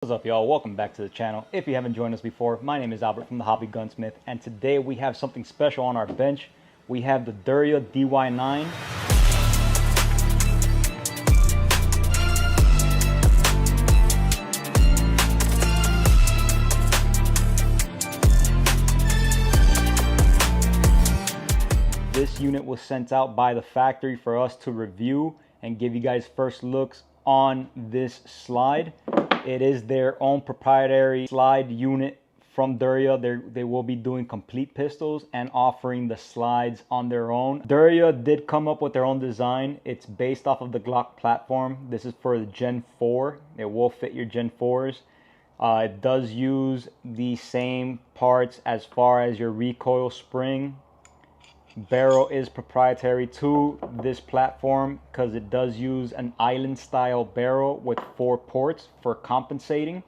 What's up, y'all? Welcome back to the channel. If you haven't joined us before, my name is Albert from the Hobby Gunsmith, and today we have something special on our bench. We have the Derya DY9. This unit was sent out by the factory for us to review and give you guys first looks on this slide. It is their own proprietary slide unit from Derya. They will be doing complete pistols and offering the slides on their own. Derya did come up with their own design. It's based off of the Glock platform. This is for the Gen 4. It will fit your Gen 4s. It does use the same parts as far as your recoil spring. Barrel is proprietary to this platform because it does use an island style barrel with 4 ports for compensating.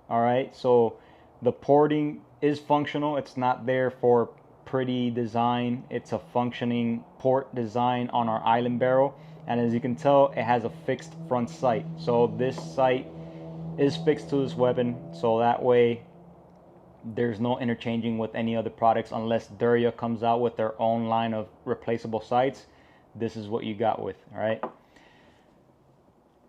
All right, so the porting is functional. It's not there for pretty design. It's a functioning port design on our island barrel, and as you can tell, it has a fixed front sight. So this sight is fixed to this weapon, so that way there's no interchanging with any other products unless Derya comes out with their own line of replaceable sights. This is what you got with, all right?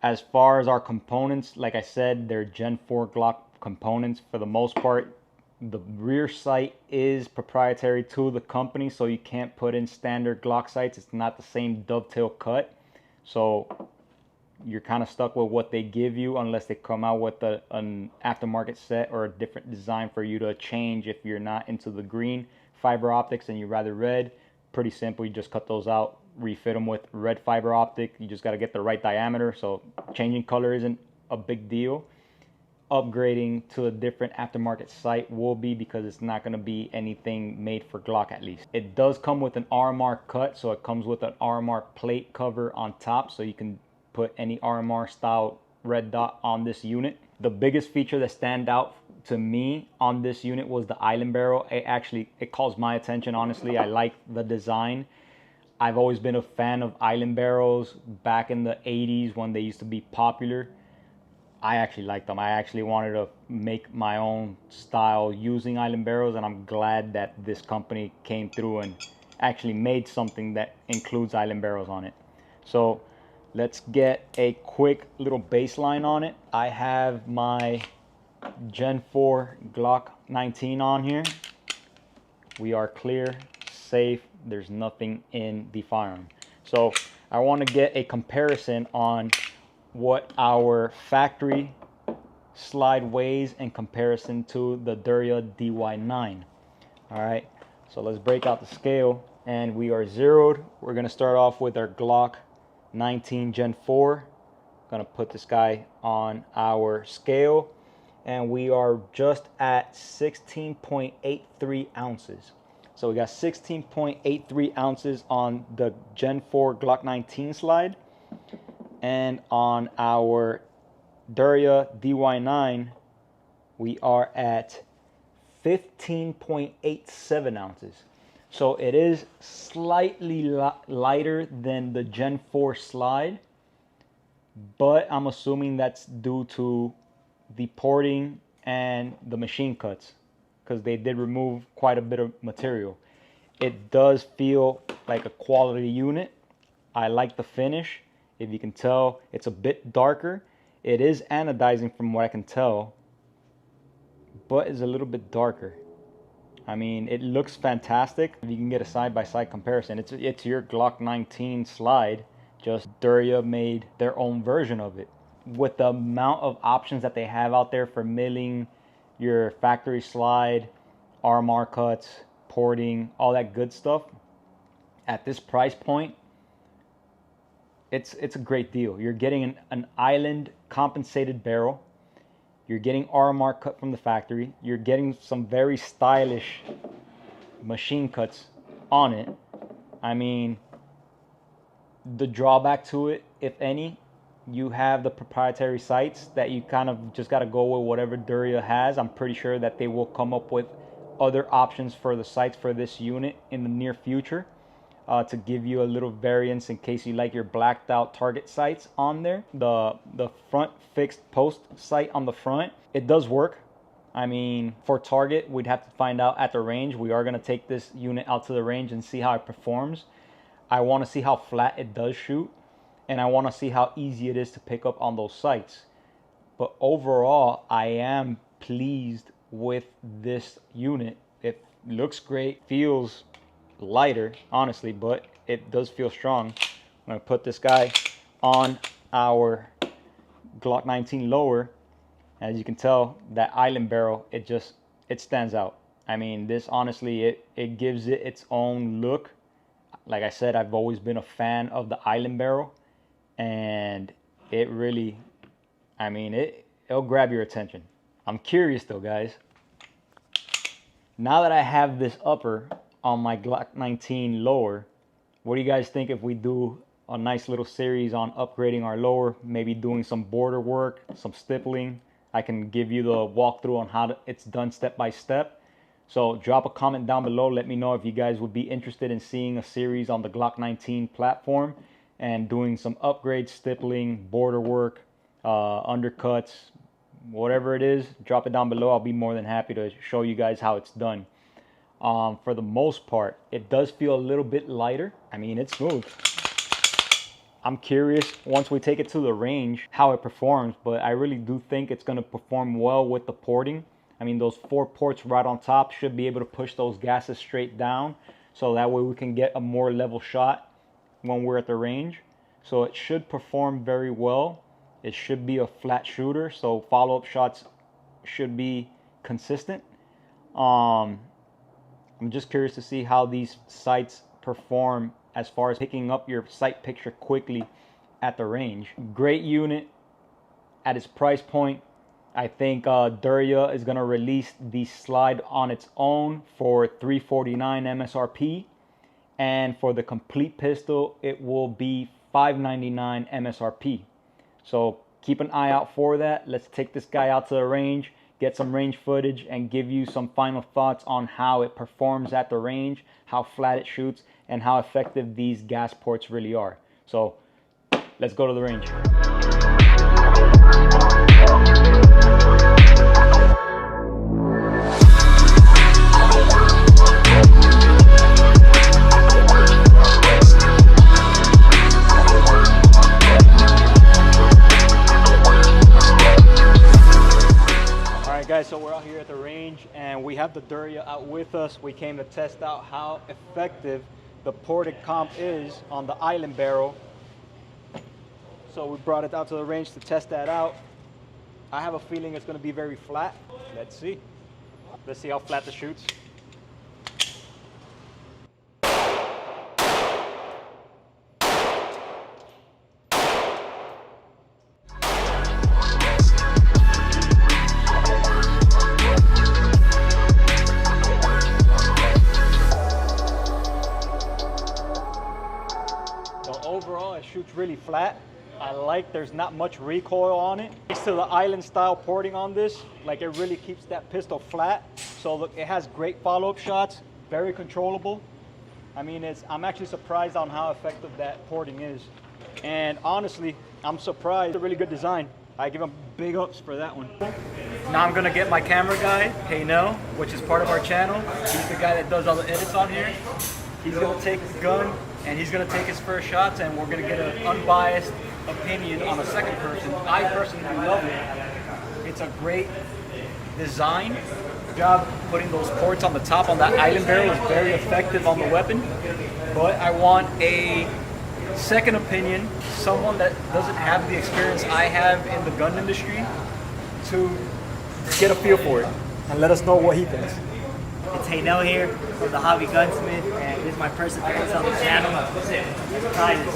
As far as our components, like I said, they're Gen 4 Glock components for the most part. The rear sight is proprietary to the company, so you can't put in standard Glock sights. It's not the same dovetail cut, so you're kind of stuck with what they give you unless they come out with an aftermarket set or a different design for you to change if you're not into the green fiber optics and you're rather red. Pretty simple, you just cut those out, refit them with red fiber optic. You just got to get the right diameter, so changing color isn't a big deal. Upgrading to a different aftermarket sight will be, because it's not going to be anything made for Glock at least. It does come with an RMR cut, so it comes with an RMR plate cover on top, so you can put any RMR style red dot on this unit. The biggest feature that stand out to me on this unit was the island barrel. It calls my attention, honestly. I like the design. I've always been a fan of island barrels back in the 80s when they used to be popular. I actually liked them. I actually wanted to make my own style using island barrels, and I'm glad that this company came through and actually made something that includes island barrels on it. So let's get a quick little baseline on it. I have my Gen 4 Glock 19 on here. We are clear, safe, there's nothing in the firearm. So I want to get a comparison on what our factory slide weighs in comparison to the Derya DY9. All right, so let's break out the scale, and we are zeroed. We're going to start off with our Glock 19 Gen 4. Gonna put this guy on our scale, and we are just at 16.83 ounces. So we got 16.83 ounces on the Gen 4 Glock 19 slide, and on our Derya DY9 we are at 15.87 ounces. So it is slightly lighter than the Gen 4 slide, but I'm assuming that's due to the porting and the machine cuts, because they did remove quite a bit of material. It does feel like a quality unit. I like the finish. If you can tell, it's a bit darker. It is anodizing from what I can tell, but it's a little bit darker. I mean, it looks fantastic. You can get a side-by-side comparison. It's your Glock 19 slide, just Derya made their own version of it. With the amount of options that they have out there for milling your factory slide, RMR cuts, porting, all that good stuff, at this price point, it's a great deal. You're getting an island compensated barrel. You're getting RMR cut from the factory. You're getting some very stylish machine cuts on it. I mean, the drawback to it, if any, you have the proprietary sights that you kind of just got to go with whatever Derya has. I'm pretty sure that they will come up with other options for the sights for this unit in the near future. to give you a little variance in case you like your blacked out target sights on there. The front fixed post sight on the front It does work. I mean, for target, we'd have to find out at the range. We are going to take this unit out to the range and see how it performs. I want to see how flat it does shoot, and I want to see how easy it is to pick up on those sights. But overall, I am pleased with this unit. It looks great, feels lighter, honestly, but it does feel strong. I'm going to put this guy on our Glock 19 lower. As you can tell, that island barrel, it stands out. I mean, this honestly, it gives it its own look. Like I said, I've always been a fan of the island barrel, and it really, I mean, it'll grab your attention. I'm curious though, guys. Now that I have this upper on my Glock 19 lower, what do you guys think if we do a nice little series on upgrading our lower, maybe doing some border work, some stippling? I can give you the walkthrough on how it's done step by step. So drop a comment down below. Let me know if you guys would be interested in seeing a series on the Glock 19 platform and doing some upgrades, stippling, border work, undercuts, whatever it is. Drop it down below. I'll be more than happy to show you guys how it's done. For the most part, it does feel a little bit lighter. I mean, it's smooth. I'm curious once we take it to the range how it performs, but I really do think it's going to perform well with the porting. I mean, those 4 ports right on top should be able to push those gases straight down, so that way we can get a more level shot when we're at the range. So it should perform very well. It should be a flat shooter, so follow-up shots should be consistent. I'm just curious to see how these sights perform as far as picking up your sight picture quickly at the range. Great unit at its price point. I think Derya is going to release the slide on its own for $349 MSRP, and for the complete pistol it will be $599 MSRP. So keep an eye out for that. Let's take this guy out to the range, get some range footage, and give you some final thoughts on how it performs at the range, how flat it shoots, and how effective these gas ports really are. So let's go to the range. Guys, so we're out here at the range and we have the Derya out with us. We came to test out how effective the ported comp is on the island barrel. So we brought it out to the range to test that out. I have a feeling it's going to be very flat. Let's see. Let's see how flat this shoots. Overall, it shoots really flat. I like there's not much recoil on it. Thanks to the island style porting on this, like it really keeps that pistol flat. So look, it has great follow-up shots, very controllable. I mean, I'm actually surprised on how effective that porting is. And honestly, I'm surprised. It's a really good design. I give him big ups for that one. Now I'm gonna get my camera guy, Hey Nell, which is part of our channel. He's the guy that does all the edits on here. He's gonna take his gun and he's gonna take his first shots, and we're gonna get an unbiased opinion on a second person. I personally love it. It's a great design. Good job putting those ports on the top on that island barrel is very effective on the weapon. But I want a second opinion, someone that doesn't have the experience I have in the gun industry, to get a feel for it and let us know what he thinks. It's Hey Nell here from the Hobby Gunsmith, and this is my first appearance on the channel. Let's try this.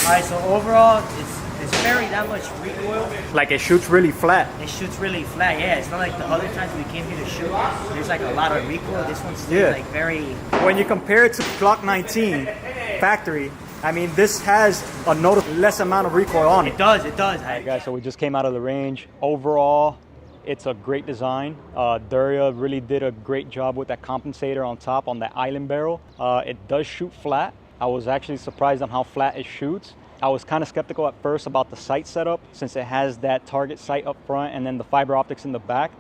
Alright, so overall, it's very that much recoil. Like it shoots really flat. It shoots really flat, yeah. It's not like the other times we came here to shoot. There's like a lot of recoil. This one's still like very... When you compare it to Glock 19 factory, I mean, this has a noticeable less amount of recoil on it. It does, it does. Alright guys, so we just came out of the range. Overall, It's a great design. Derya really did a great job with that compensator on top on the island barrel. It does shoot flat. I was actually surprised on how flat it shoots. I was kind of skeptical at first about the sight setup since it has that target sight up front and then the fiber optics in the back,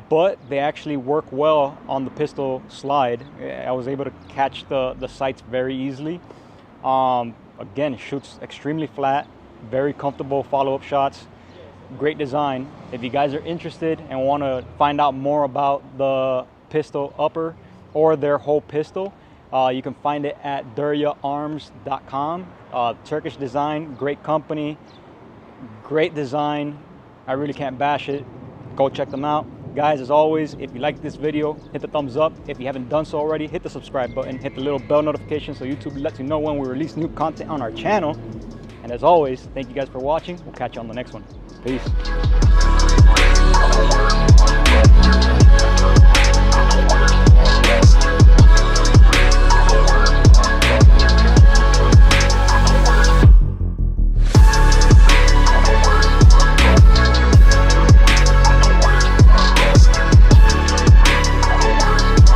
but they actually work well on the pistol slide. I was able to catch the sights very easily. Again, it shoots extremely flat, very comfortable follow-up shots. Great design. If you guys are interested and want to find out more about the pistol upper or their whole pistol, you can find it at deryaarms.com. Turkish design, great company, great design. I really can't bash it. Go check them out. Guys, as always, if you like this video, hit the thumbs up. If you haven't done so already, hit the subscribe button, hit the little bell notification so YouTube lets you know when we release new content on our channel. And as always, thank you guys for watching. We'll catch you on the next one. Peace.